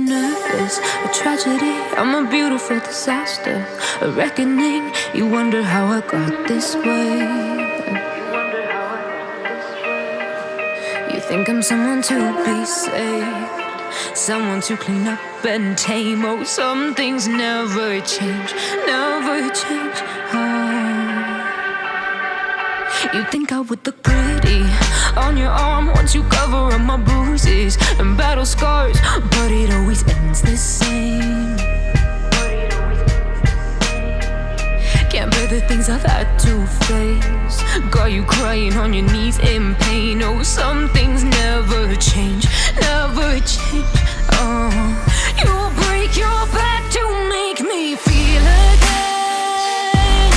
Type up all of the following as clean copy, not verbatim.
nervous. A tragedy, I'm a beautiful disaster. A reckoning, you wonder how I got this way. You think I'm someone to be saved, someone to clean up and tame. Oh, some things never change, never change. You think I would look pretty on your arm once you cover up my bruises and battle scars, but it always ends the same. Can't bear the things I've had to face, got you crying on your knees in pain. Oh, some things never change, never change. Oh, you'll break your back to make me feel again,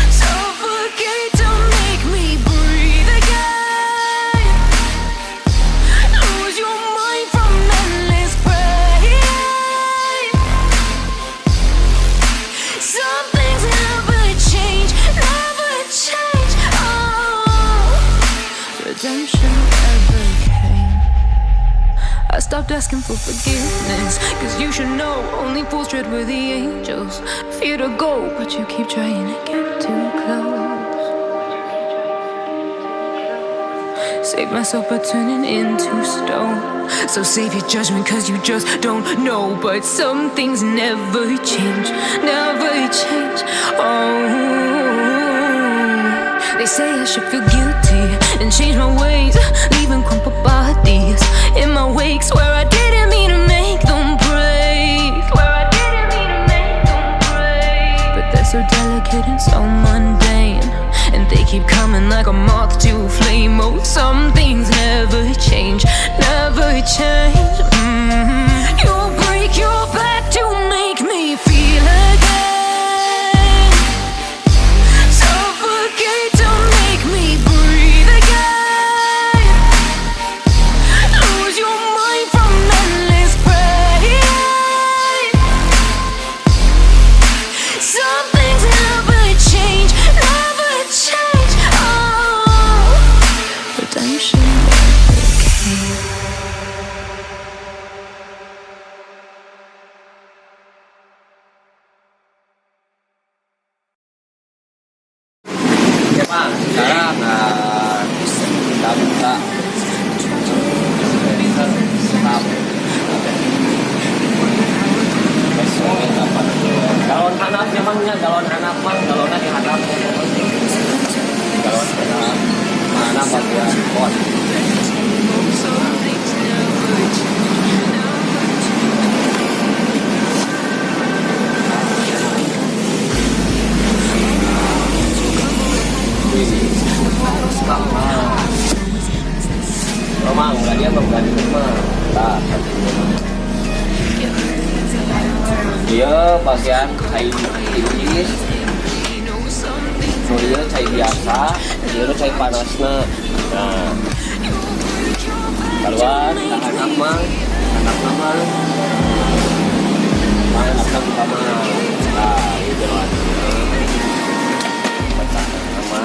suffocate to make me breathe again, lose your mind from endless pain. Some things never change, never change. Oh, redemption never came. I stopped asking for forgiveness, cause you should know only fools tread where the angels fear to go, but you keep trying to get too close. Save myself by turning into stone, so save your judgment cause you just don't know. But some things never change, never change. Oh, they say I should feel guilty and change my ways, leaving crumpled bodies in my wake. Swear I didn't mean to make them break, swear I didn't mean to make them break. But they're so delicate and so mundane, and they keep coming like a moth to a flame. Oh, some things never change, never change. You'll break your back to make me feel again, suffocate to make me breathe again, lose your mind from endless pain. Some things never change, never change. Oh, redemption never came. Oke Pak, sekarang kita buka galon hanap memangnya galon hanap mah galonnya di hanap galon hanap mana bagian pot Romang, enggak dia mengganti rumah. Nah, dia bagian cai tinggi, so dia cai biasa, dia cai panasnya. Nah, keluar anak mah, anak nama, anak nama, nah itu lah. Nama.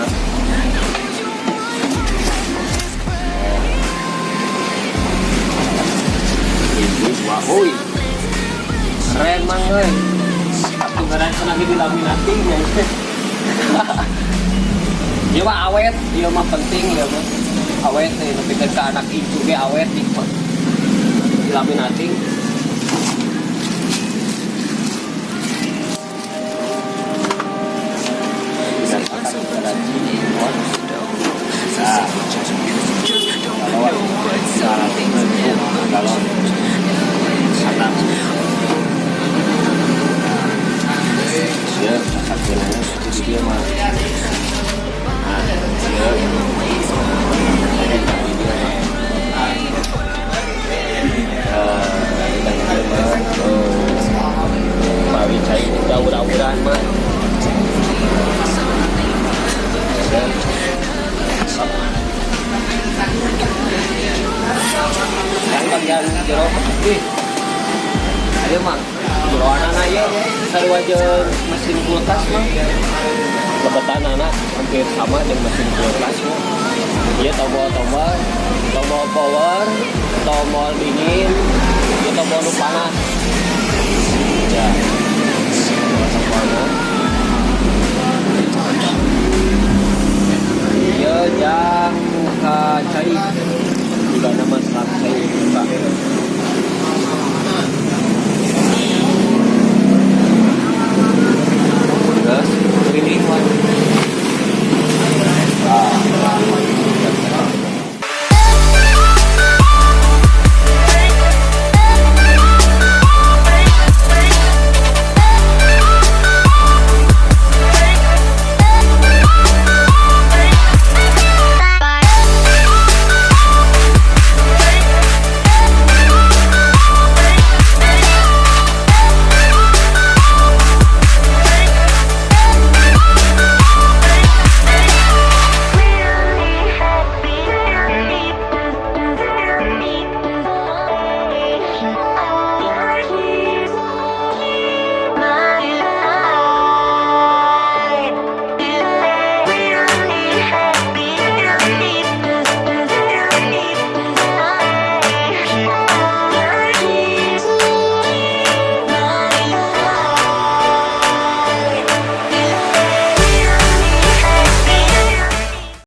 Wah, hui, keren mang, oi. Aku keren lagi dilaminating ya. Dia mah awet, dia mah penting ya mah. Awet nih, lebih ke anak itu ge awet nih mah. Dilaminating. Bisa pakai garansi. Nah, kalau anak dia hasilnya seperti dia mah Mawi cai mudah-mudahan mah yang bagian jero ayo mah jero anak ya sarua jeung mesin kulkas mah lebetan anak hampir sama dengan mesin kulkas mah. Ieu tombol power, tombol dingin, kita mau panas